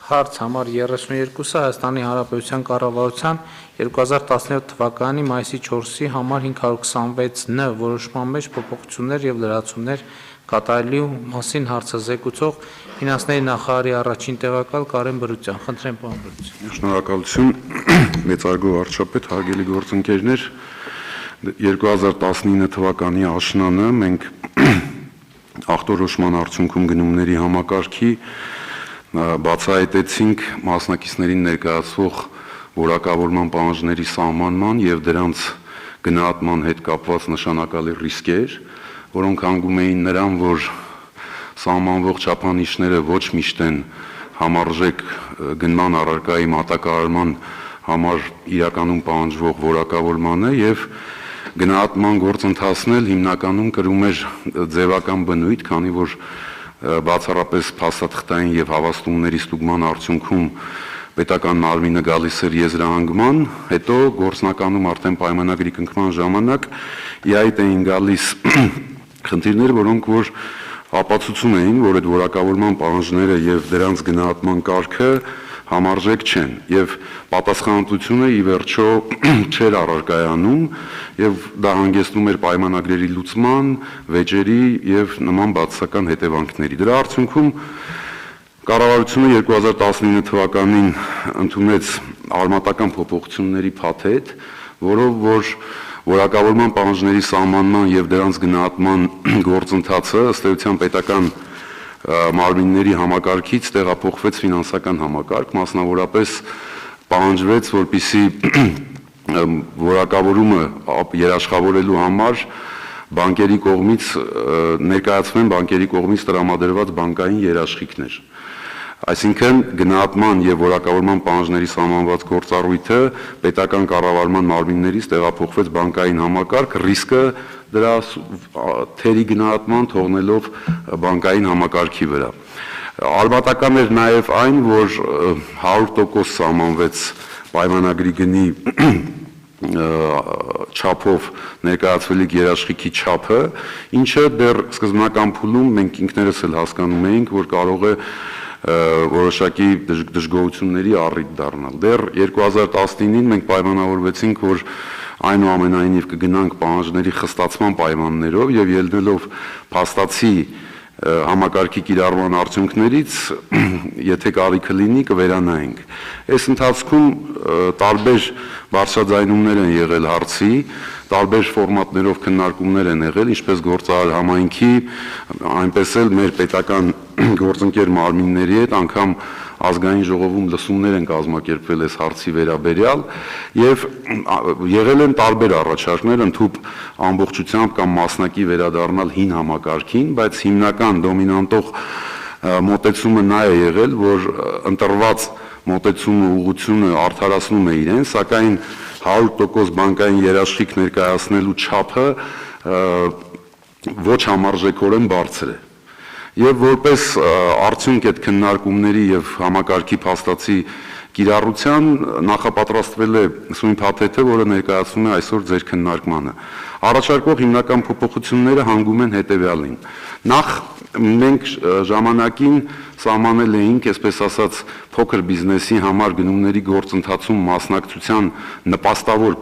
Հարց համար 32-ը Հայաստանի Հանրապետության կառավարության 2017 թվականի մայիսի 4-ի համար 526Ն որոշման մեջ փոփոխություններ եւ լրացումներ կատարելու մասին հարցազեկուցող ֆինանսների նախարարի առաջին տեղակալ Կարեն Բրուտյան։ Խնդրեմ, պարոն Բրուտյան։ Շնորհակալություն, մեծարգո վարչապետ, հարգելի գործընկերներ, 2019 թվականի աշնանը մենք ախտորոշման արդյունքում գնումների համակարգի բացահայտեցինք մասնակիցներին ներկայացվող որակավորման պահանջների սահմանման եւ դրանց գնահատման հետ կապված նշանակալի ռիսկեր, որոնք հանգում էին նրան, որ սահմանվող չափանիշները ոչ միշտ են համարժեք գնման առարկայի մատակարարման համար իրականում պահանջվող որակավորմանը եւ գնահատման գործընթացն էլ հիմնականում կրում էր ձևական բնույթ, քանի որ բացառապես փաստաթղթային եւ հավաստումների ստուգման արդյունքում պետական մարմինը գալիս էր եզրահանգման, հետո գործնականում արդեն պայմանագրի կնքման ժամանակ իհայտ էին գալիս խնդիրներ, որոնք որ ապացուցում էին, որ այդ որակավորման պահանջները եւ դրանց գնահատման կարգը համարժեք չեն եւ պատասխանատվությունը ի վերջո չէր առարկայանում եւ դա հանգեցնում էր պայմանագրերի լուծման, վեճերի եւ նման բացասական հետևանքների։ Դրա արդյունքում կառավարությունը 2019 թվականին ընդունեց արմատական փոփոխությունների փաթեթ, որով որ որակավորման պահանջների սահմանման եւ դրանց գնահատման գործընթացը ըստ էության պետական մարմինների համակարգից տեղափոխվեց ֆինանսական համակարգ, մասնավորապես պահանջվեց, որպեսզի որակավորումը երաշխավորելու համար բանկերի կողմից ներկայացվեն բանկերի կողմից տրամադրված բանկային երաշխիքներ։ Այսինքն գնահատման եւ որակավորման պահանջների սահմանված գործառույթը պետական կառավարման մարմիններից տեղափոխվեց բանկային համակարգ, ռիսկը դրա թերի գնահատման թողնելով բանկային համակարգի վրա։ Արմատական էր նաև այն, որ 100% սահմանվեց պայմանագրի գնի չափով ներկայացվելիք երաշխիքի չափը, ինչը դեռ սկզբնական փուլում մենք ինքներս էլ հասկանում էինք, որ կարող է որոշակի դժգոհությունների առիթ դառնալ։ Դեռ 2019-ին մենք պայմանավորվեցինք, որ այնուամենայնիվ կգնանք պահանջների խստացման պայմաններով եւ ելնելով փաստացի համակարգի կիրառման արդյունքներից, եթե կարիքը լինի, կվերանայենք։ Այս ընթացքում տարբեր բարձրաձայնումներ են եղել հարցի, տարբեր ֆորմատներով քննարկումներ են եղել, ինչպես գործարար համայնքի, այնպես էլ մեր պետական գործընկեր մարմինների հետ, անգամ ազգային ժողովում լսումներ են կազմակերպվել այս հարցի վերաբերյալ եւ եղել են տարբեր առաջարկներ, ընդհանուր ամբողջությամբ կամ մասնակի վերադառնալ հին համակարգին, բայց հիմնական դոմինանտող մոտեցումը նա է եղել, որ ընտրված մոտեցումը ուղղությունը արդարացնում է իրեն, սակայն 100% բանկային երաշխիք ներկայացնելու չափը ոչ համարժեքորեն բարձր է։ Եվ որպես արդյունք այդ քննարկումների եւ համակարգի փաստացի կիրառության նախապատրաստվել է սույն փաթեթը, որը ներկայացնում է այսօր ձեր քննարկմանը։ Առաջարկվող հիմնական փոփոխությունները հանգում են հետեւյալին։ Նախ մենք ժամանակին սահմանել էինք, այսպես ասած, փոքր բիզնեսի համար գնումների գործընթացում մասնակցության նպաստավոր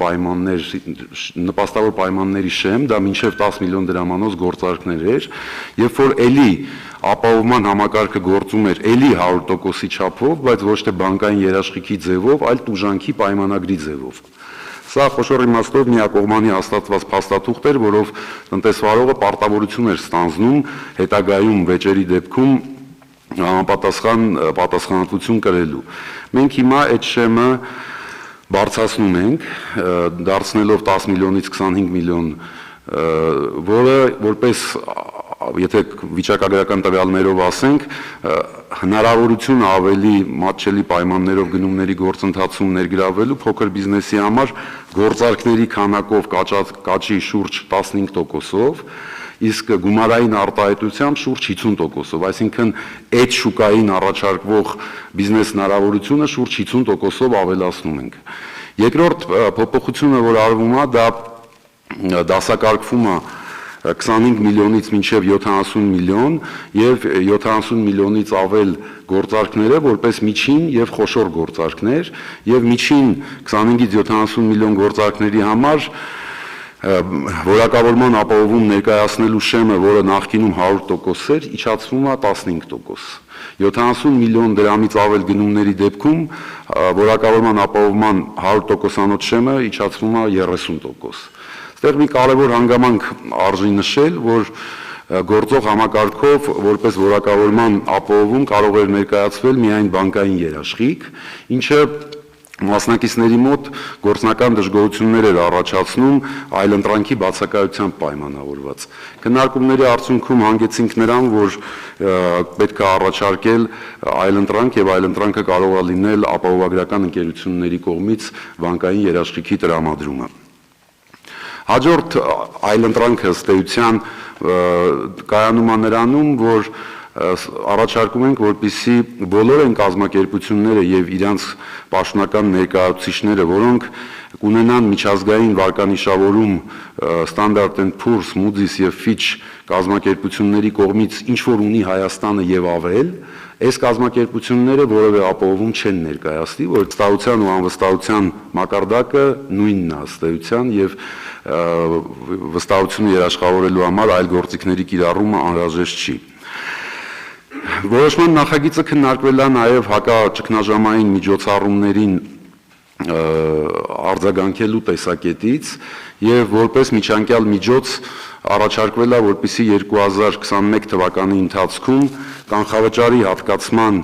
պայմանների շեմ, դա մինչև 10 միլիոն դրամանոց գործարքներ էր, երբ որ էլի ապահովման համակարգը գործում էր էլի 100%-ի չափով, բայց ոչ թե բանկային երաշխիքի ձևով, այլ տուժանքի պայմանագրի ձևով։ Սա խոշոր իմաստով միակողմանի հաստատված փաստաթուղթ էր, որով տնտեսվարողը պարտավորություն էր ստանձնում հետագայում վեճերի դեպքում պատասխանատվություն կրելու։ Մենք հիմա այդ շեմը բարձրացնում ենք, դարձնելով 10 միլիոնից 25 միլիոն, որը որպես եթե վիճակագրական տվյալներով ասենք, հնարավորություն ավելի մատչելի պայմաններով գնումների գործընթացում ներգրավելու փոքր բիզնեսի համար գործարքների քանակով կաճի շուրջ 15%-ով, իսկ գումարային արտահայտությամբ շուրջ 50%-ով, այսինքն այդ շուկային առաջարկվող բիզնես հնարավորությունը շուրջ 50%-ով ավելացնում ենք։ Երկրորդ փոփոխությունը, որ արվում է, դա դասակարգվում է 25 միլիոնից մինչև 70 միլիոն եւ 70 միլիոնից ավել գործարքները որպես միջին եւ խոշոր գործարքներ եւ միջին 25-ից 70 միլիոն գործարքների համար որակավորման ապահովում ներկայացնելու շեմը, որը նախկինում 100% էր, իջացվում է 15%։ 70 միլիոն դրամից ավել գնումների դեպքում որակավորման ապահովման 100%-անոց շեմը իջացվում է 30%։ Այստեղ մի կարևոր հանգամանք արժի նշել, որ գործող համակարգով որպես որակավորման ապահովում կարող էր ներկայացվել միայն բանկային երաշխիք, ինչը մասնակիցների մոտ գործնական դժգոհություններ էր առաջացնում այլընտրանքի բացակայությամբ պայմանավորված։ Քննարկումների արդյունքում հանգեցինք նրան, որ պետք է առաջարկել այլընտրանք եւ այլընտրանքը կարող է լինել ապահովագրական ընկերությունների կողմից բանկային երաշխիքի տրամադրումը։ Հաջորդ այլընտրանքը ըստ էության կայանում է նրանում, որ առաջարկում ենք, որպեսզի բոլոր այն կազմակերպությունները եւ իրանց պաշտոնական ներկայացուցիչները, որոնք կունենան միջազգային վարկանիշավորում Standard & Poor's, Moody's եւ Fitch կազմակերպությունների կողմից ինչ որ ունի Հայաստանը եւ ավել, այս կազմակերպությունները որևէ ապահովում չեն ներկայացնի, որ վստահության ու անվստահության մակարդակը նույնն է ըստ էության եւ վստահությունը երաշխավորելու համար այլ գործիքների կիրառումը անհրաժեշտ չի։ Որոշման նախագիծը քննարկվել է նաև հակաճգնաժամային միջոցառումներին արձագանքելու տեսակետից եւ որպես միջանկյալ միջոց առաջարկվել է, որպեսզի 2021 թվականի ընթացքում կանխավճարի հատկացման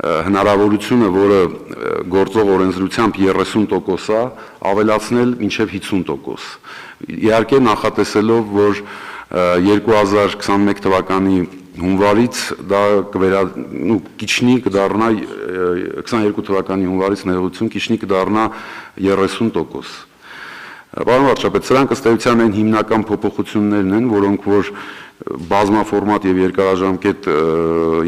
հնարավորությունը, որը գործող օրենսդրությամբ 30% է, ավելացնել մինչև 50%։ Իհարկե նախատեսելով, որ 2021 թվականի հունվարից դա կիջնի կդառնա 22 թվականի հունվարից ներողություն կիջնի կդառնա 30%։ Պարոն վարչապետ, սրանք ըստ էության այն հիմնական փոփոխություններն են, որոնք որ բազմաֆորմատ եւ երկարաժամկետ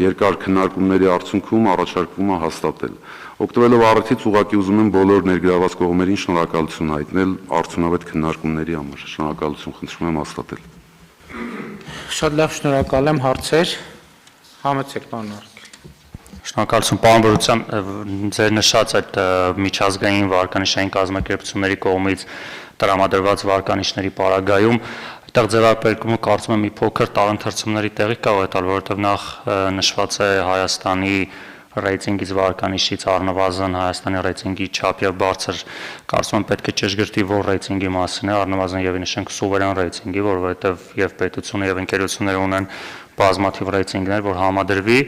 երկար քննարկումների արդյունքում առաջարկվում է հաստատել։ Օգտվելով առիթից ուղղակի ուզում եմ բոլոր ներգրաված կողմերին շնորհակալություն հայտնել արդյունավետ քննարկումների համար։ Շնորհակալություն, խնդրում եմ հաստատել։ Շատ լավ, շնորհակալ եմ, հարցեր։ Համեցեք, պարոն Արքել։ Շնորհակալություն, պարոն Բորոսյան, ձեր նշած այդ միջազգային վարկանիշային կազմակերպությունների կողմից տրամադրված վարկանիշների պարագայում այդտեղ ձևակերպումը կարծում եմ մի փոքր տարընթերցումների տեղի կարող է տալ, որովհետև նախ նշված է Հայաստանի ռեյտինգից վարկանիշից առնվազն Հայաստանի ռեյտինգի չափ եւ բարձր, կարծում եմ պետք է ճշգրտի որ ռեյտինգի մասին է, առնվազն եւ նշենք սուվերեն ռեյտինգի, որովհետեւ եւ պետությունը եւ ընկերությունները ունեն բազմաթիվ ռեյտինգներ, որ համադրվի,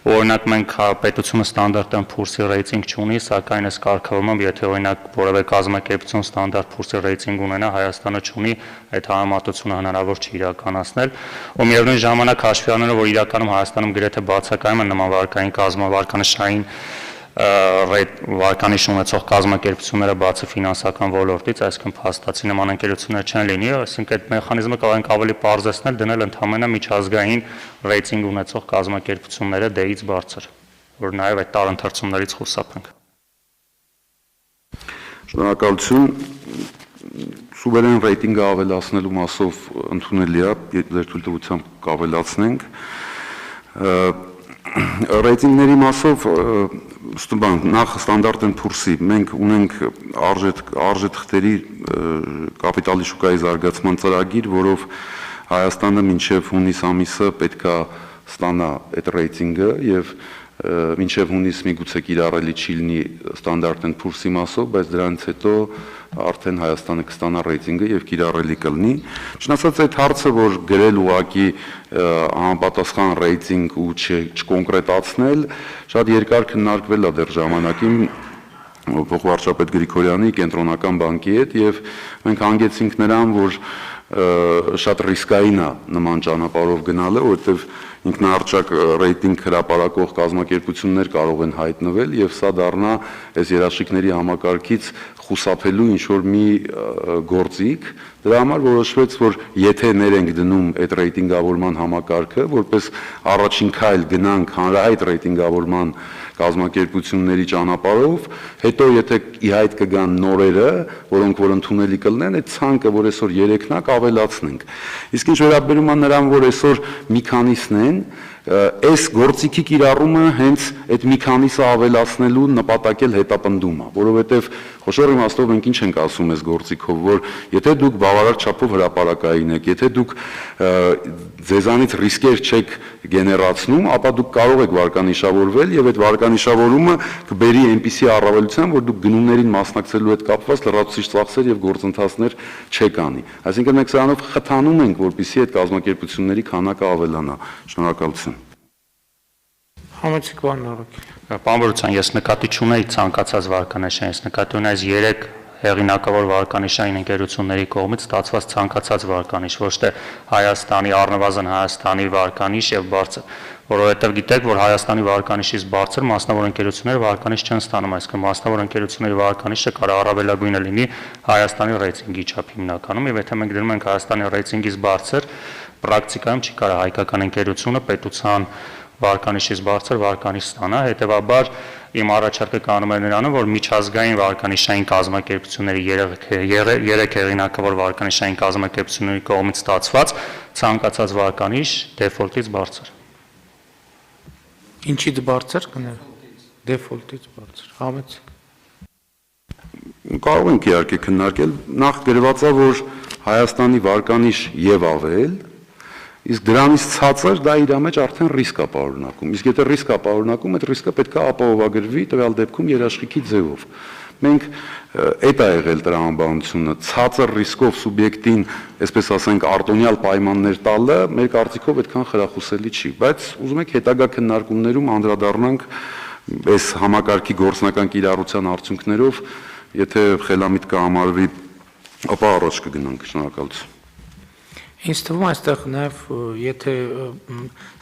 օրինակ մենք պետությունը Standard & Poor's-ի ռեյտինգ չունի, սակայն այս կարգավորմամբ, եթե օրինակ որևէ կազմակերպություն Standard & Poor's-ի ռեյտինգ ունենա, Հայաստանը չունի, այդ համեմատությունը հնարավոր չի իրականացնել, ու միևնույն ժամանակ հաշվի առնելով, որ իրականում Հայաստանում գրեթե բացակայում են նման վարկանիշային վարկանիշ ունեցող կազմակերպությունները բացի ֆինանսական ոլորտից, այսինքն փաստացի նման ընկերություններ չեն լինի, այսինքն այդ մեխանիզմը կարող ենք ավելի պարզեցնել, դնել ընդհանրապես միջազգային ռեյտինգ ունեցող կազմակերպությունները D-ից բարձր, որ նաև այդ տարընթերցումներից խուսափենք։ Շնորհակալություն։ Սուվերեն ռեյտինգը ավելացնելու մասով ընդունելի է, ձեր թույլտվությամբ կավելացնենք։ Ռեյտինգների մասով նախ Standard & Poor's-ի մենք ունենք արժեթղթերի կապիտալի շուկայի զարգացման ծրագիր, որով Հայաստանը մինչև հունիս ամիսը պետք է ստանա այդ ռեյտինգը եւ մինչև հունիս միգուցե կիրառելի չի լինի Standard & Poor's-ի մասով, բայց դրանից հետո արդեն Հայաստանը կստանա ռեյտինգը եւ կիրառելի կլինի։ Չնայած այդ հարցը, որ գրել ուղակի համապատասխան ռեյտինգ ու չկոնկրետացնել, շատ երկար քննարկվել է դեռ ժամանակին փոխվարչապետ Գրիգորյանի կենտրոնական բանկի հետ եւ մենք հանգեցինք նրան, որ շատ ռիսկային է նման ճանապարհով գնալը, որովհետեւ ինքնահռչակ ռեյտինգ հրապարակող կազմակերպություններ կարող են հայտնվել եւ սա դառնա այս երաշխիքների համակարգից խուսափելու ինչ որ մի գործիք։ Դրա համար որոշվեց, որ եթե ներենք դնում այդ ռեյտինգավորման համակարգը, որպես առաջին քայլ գնանք հանրահայտ ռեյտինգավորման կազմակերպությունների ճանապարհով, հետո եթե ի հայտ կգան նորերը, որոնք որ ընդունելի կլինեն, այդ ցանկը, որ այսօր 3-ն է, կավելացնենք։ Իսկ ինչ վերաբերում է նրան, որ այսօր մի քանիսն են, այս գործիքի կիրառումը հենց այդ մի քանիսը ավելացնելու նպատակ էլ հետապնդում է, որովհետև խոշոր իմաստով մենք ինչ ենք ասում այս գործիքով, որ եթե դուք բավարար չափով հրապարակային եք, եթե դուք ձեզանից ռիսկեր չեք գեներացնում, ապա դուք կարող եք վարկանիշավորվել եւ այդ վարկանիշավորումը կբերի այնպիսի առավելության, որ դուք գնումներին մասնակցելու հետ կապված լրացուցիչ ծախսեր եւ գործընթացներ չեք անի։ Այսինքն մենք սրանով խթանում ենք, որպեսզի այդ կազմակերպությունների քանակը ավելանա։ Շնորհակալություն։ Համեցիկ բան նորոգել։ Պարոն Բորոսյան, ես նկատի չունեի ցանկացած վարկանիշային, ես նկատի ունեի այս 3 հեղինակավոր վարկանիշային ընկերությունների կողմից ստացված ցանկացած վարկանիշ, ոչ թե Հայաստանի, առնվազն Հայաստանի վարկանիշ եւ բարձր, որովհետեւ գիտեք, որ Հայաստանի վարկանիշից բարձր մասնավոր ընկերությունները վարկանիշ չեն ստանում, այսինքն մասնավոր ընկերությունների վարկանիշը կարող առավելագույնը լինի Հայաստանի ռեյտինգի չափ հիմնականում, եւ եթե մենք դնում ենք Հայաստանի ռեյտինգից բարձր, պրակտիկայում չի կարող հայկական ընկերությունը պետության վարկանիշից բարձր վարկանիշ ստանա, հետեւաբար իմ առաջարկը կանում է նրանում, որ միջազգային վարկանիշային կազմակերպությունների 3 հեղինակավոր վարկանիշային կազմակերպությունների կողմից ստացված ցանկացած վարկանիշ դեֆոլտից բարձր։ Ինչից բարձր կներ։ Դեֆոլտից բարձր։ Համեցիկ։ Կարող ենք իհարկե քննարկել, նախ գրված է, որ Հայաստանի վարկանիշ եւ ավել, իսկ դրանից ցածր դա իր մեջ արդեն ռիսկ է պարունակում։ Իսկ եթե ռիսկ է պարունակում, այդ ռիսկը պետք է ապահովագրվի տվյալ դեպքում երաշխիքի ձևով։ Մենք այդ է եղել տրամաբանությունը, ցածր ռիսկով սուբյեկտին, այսպես ասենք, արտոնյալ պայմաններ տալը մեր կարծիքով այդքան խրախուսելի չի, բայց ուզում եք հետագա քննարկումներում անդրադառնանք այս համակարգի գործնական կիրառության արդյունքներով, եթե խելամիտ կհամարվի, ապա առաջ կգնանք։ Շնորհակալություն։ Ինձ թվում է այստեղ նաև եթե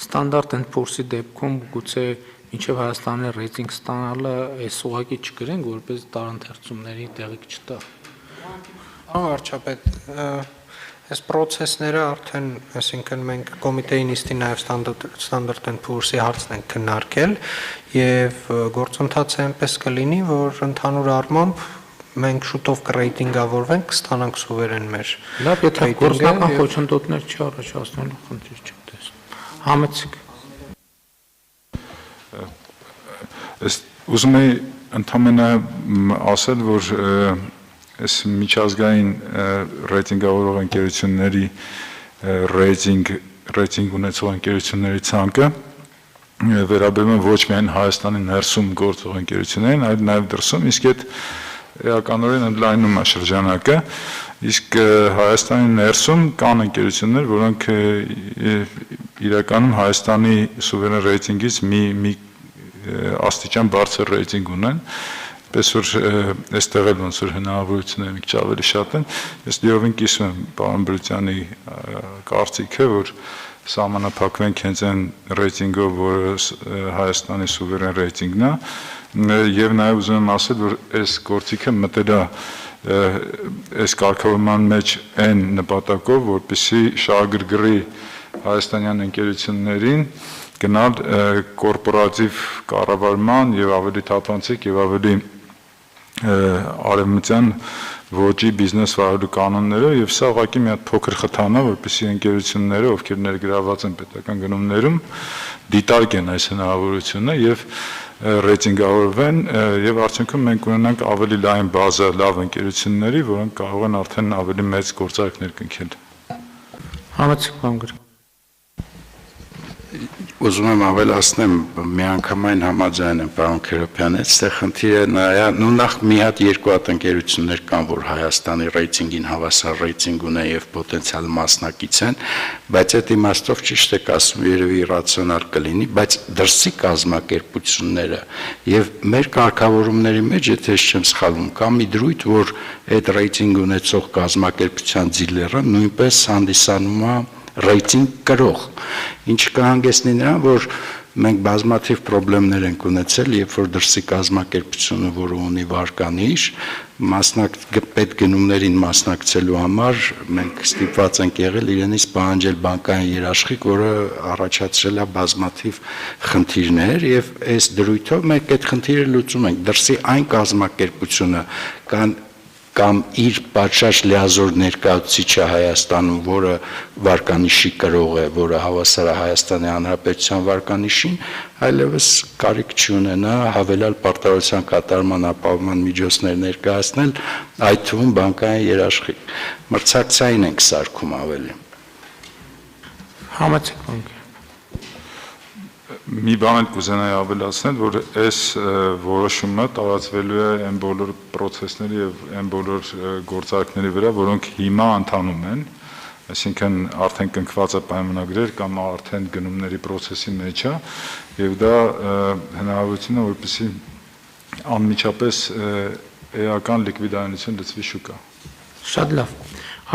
ստանդարտ են փորձի դեպքում գուցե մինչև Հայաստանի ռեյտինգ ստանալը այս ուղղակի չգրենք, որպես տարընթերցումների տեղիք չտա։ Վարչապետ, այս process-ները արդեն, այսինքն մենք կոմիտեի նիստին նաև ստանդարտ են փորձի հարցն ենք քննարկել եւ գործընթացը այնպես կլինի, որ ընդհանուր առմամբ մենք շուտով կրեյտինգավորվենք, կստանանք սուվերեն մեր։ Լավ, եթե գործնական խոչընդոտներ չառաջացնելու խնդիր չեմ տեսնում։ Համեցիկ։ Ուզում եի ընդհանրապես ասել, որ այս միջազգային ռեյտինգավորող ընկերությունների ռեյտինգ ունեցող ընկերությունների ցանկը վերաբերում է ոչ միայն Հայաստանի ներսում գործող ընկերություններին, այլ նաև դրսում, իսկ այդ էականորեն ընդլայնում է շրջանակը, իսկ Հայաստանի ներսում կան ընկերություններ, որոնք իրականում Հայաստանի սուվերեն ռեյտինգից մի աստիճան բարձր ռեյտինգ ունեն, պես որ այստեղ էլ ոնց որ հնարավորությունները մի քիչ ավելի շատ են, ես լիովին կիսում եմ պարոն Բրուտյանի կարծիքը, որ սահմանափակվենք հենց այն ռեյտինգով, որը Հայաստանի սուվերեն ռեյտինգն է, եւ նաեւ ուզում եմ ասել, որ այս գործիքը մտել է այս կարգավորման մեջ այն նպատակով, որպեսզի շահագրգռի հայաստանյան ընկերություններին գնալ կորպորատիվ կառավարման եւ ավելի թափանցիկ եւ ավելի արևմտյան ոճի բիզնես վարելու կանոններով եւ սա ուղղակի մի հատ փոքր խթան է, որպեսզի ընկերությունները, ովքեր ներգրաված են պետական գնումներում, դիտարկեն այս հնարավորությունը եւ ռեյտինգավորվեն եւ արդյունքում մենք ունենանք ավելի լայն բազա լավ ընկերությունների, որոնք կարող են արդեն ավելի մեծ գործարքներ կնքել։ Համեցիկ բան գրի։ Ուզում եմ ավելացնեմ, միանգամայն համաձայն եմ պարոն Քերոբյանի, այստեղ խնդիրը նախ մի հատ երկու հատ ընկերություններ կան, որ Հայաստանի ռեյտինգին հավասար ռեյտինգ ունեն եւ պոտենցիալ մասնակից են, բայց այդ իմաստով ճիշտ եք ասում, երևի ռացիոնալ կլինի, բայց դրսի կազմակերպությունները եւ մեր կարգավորումների մեջ, եթե չեմ սխալվում, կա մի դրույթ, որ այդ ռեյտինգ ունեցող կազմակերպության դիլերը նույնպես հանդիսանում է ռեյտինգ կրող, ինչը կհանգեցնի նրան, որ մենք բազմաթիվ խնդիրներ ենք ունեցել, երբ որ դրսի կազմակերպությունը, որը ունի վարկանիշ, պետ գնումներին մասնակցելու համար մենք ստիպված ենք եղել իրենից պահանջել բանկային երաշխիք, որը առաջացրել է բազմաթիվ խնդիրներ, եւ այս դրույթով մենք այդ խնդիրը լուծում ենք։ Դրսի այն կազմակերպությունը կամ իր պատշաճ լիազոր ներկայացուցիչը Հայաստանում, որը վարկանիշի կրող է, որը հավասար է Հայաստանի Հանրապետության վարկանիշին, այլևս կարիք չունենա հավելյալ պարտավորության կատարման ապահովման միջոցներ ներկայացնել, այդ թվում բանկային երաշխիք։ Մրցակցային ենք սարքում ավելի։ Համաձայն ենք։ Մի բան էլ կուզենայի ավելացնել, որ այս որոշումը տարածվելու է այն բոլոր process-ների եւ այն բոլոր գործարքների վրա, որոնք հիմա ընթանում են, այսինքն արդեն կնքված է պայմանագրեր կամ արդեն գնումների process-ի մեջ է, եւ դա հնարավորություն է, որպեսզի անմիջապես էական լիկվիդայնություն լցվի շուկա։ Շատ լավ։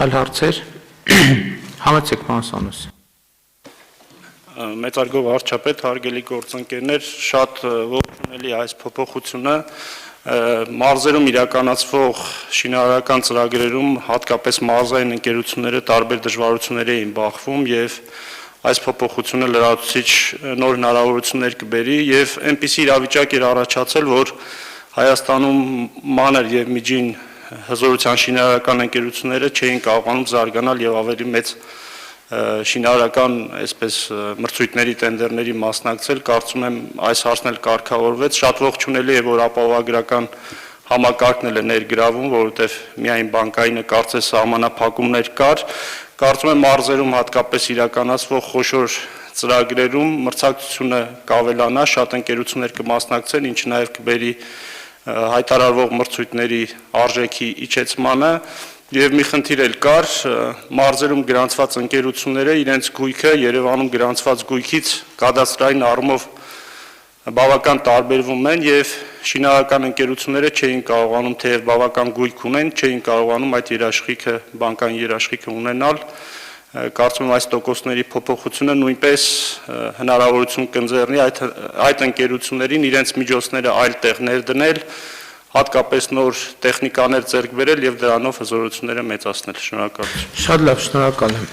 Այլ հարցեր։ Համաձայն պարոն Սանոս։ Մեծարգո վարչապետ, հարգելի գործընկերներ, շատ ողջունելի այս փոփոխությունը մարզերում իրականացվող շինարարական ծրագրերում հատկապես մարզային ընկերությունները տարբեր դժվարությունների էին բախվում եւ այս փոփոխությունը լրացուցիչ նոր հնարավորություններ կբերի եւ այնպիսի իրավիճակ էր առաջացել, որ Հայաստանում մանր եւ միջին հզորության շինարարական ընկերությունները չէին կարողանում զարգանալ եւ ավելի մեծ շինարարական այսպես մրցույթների տենդերների մասնակցել, կարծում եմ այս հարցն էլ կարգավորվեց, շատ ողջունելի է, որ ապահովագրական համակարգն էլ է ներգրավում, որովհետև միայն բանկայինը կարծես սահմանափակումներ կար, կարծում եմ մարզերում հատկապես իրականացվող խոշոր ծրագրերում մրցակցությունը կավելանա, շատ ընկերություններ կմասնակցեն, ինչը նաև կբերի հայտարարվող մրցույթների արժեքի իջեցմանը Եվ մի խնդիր էլ կար, մարզերում գրանցված ընկերությունները իրենց գույքը Երևանում գրանցված գույքից կադաստրային առումով բավական տարբերվում են եւ շինարարական ընկերությունները չէին կարողանում թեև բավական գույք ունեն, չէին կարողանում այդ երաշխիքը, բանկային երաշխիքը ունենալ, կարծում եմ այս տոկոսների փոփոխությունը նույնպես հնարավորություն կընձեռնի այդ ընկերություններին իրենց միջոցները այլ տեղ ներդնել հատկապես նոր տեխնիկաներ ձեռք բերել եւ դրանով հզորությունները մեծացնել։ Շնորհակալություն։ Շատ լավ, շնորհակալ եմ։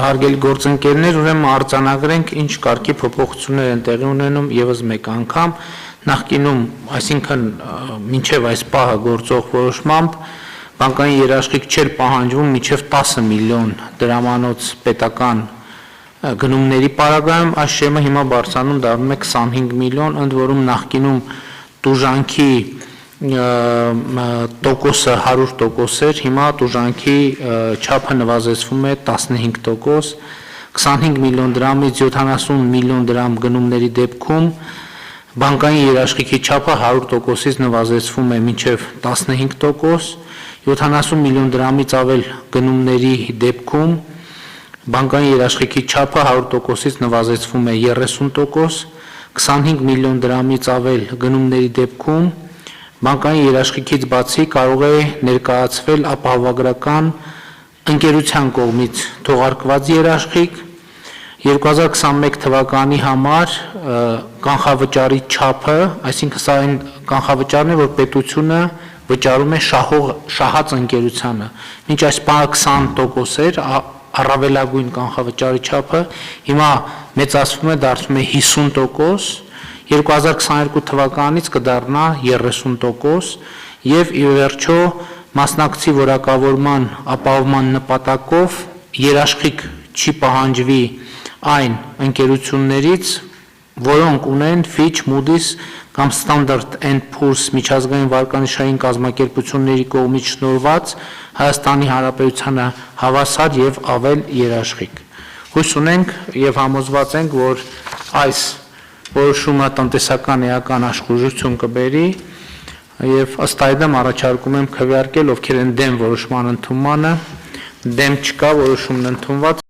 Հարգելի գործընկերներ, ուրեմն արձանագրենք ինչ կարգի փոփոխություններ են տեղի ունենում եւս մեկ անգամ։ Նախկինում, այսինքն մինչեւ այս պահը գործող որոշմամբ բանկային երաշխիք չէր պահանջվում մինչեւ 10 միլիոն դրամանոց պետական գնումների պարագայում, այս շեմը հիմա բարձրանում դառնում է 25 միլիոն, ընդ որում նախկինում տուժանքի տոկոսը 100% էր, հիմա տուժանքի չափը նվազեցվում է 15%, 25 միլիոն դրամից 70 միլիոն դրամ գնումների դեպքում բանկային երաշխիքի չափը 100%-ից նվազեցվում է մինչև 15%, 70 միլիոն դրամից ավել գնումների դեպքում բանկային երաշխիքի չափը 100%-ից նվազեցվում է 30%, 25 միլիոն դրամից ավել գնումների դեպքում բանկային երաշխիքից բացի կարող է ներկայացվել ապահովագրական ընկերության կողմից թողարկված երաշխիք 2021 թվականի համար կանխավճարի չափը, այսինքն սա այն կանխավճարն է, որ պետությունը վճարում է շահած ընկերությանը։ Մինչ այս պահը 20% էր, առավելագույն կանխավճարի չափը հիմա մեծացվում է, դարձնում է 50%, 2022 թվականից կդառնա 30% եւ ի վերջո մասնակցի որակավորման ապահովման նպատակով երաշխիք չի պահանջվի այն ընկերություններից, որոնք ունեն Fitch, Moody's կամ Standard & Poor's միջազգային վարկանիշային կազմակերպությունների կողմից շնորհված Հայաստանի Հանրապետությանը հավասար եւ ավել երաշխիք։ Հույս ունենք եւ համոզված ենք, որ այս որոշումը տնտեսական էական աշխուժություն կբերի եւ ըստ այդմ առաջարկում եմ քվեարկել, ովքեր են դեմ որոշման ընդունմանը, դեմ չկա, որոշումն ընդունված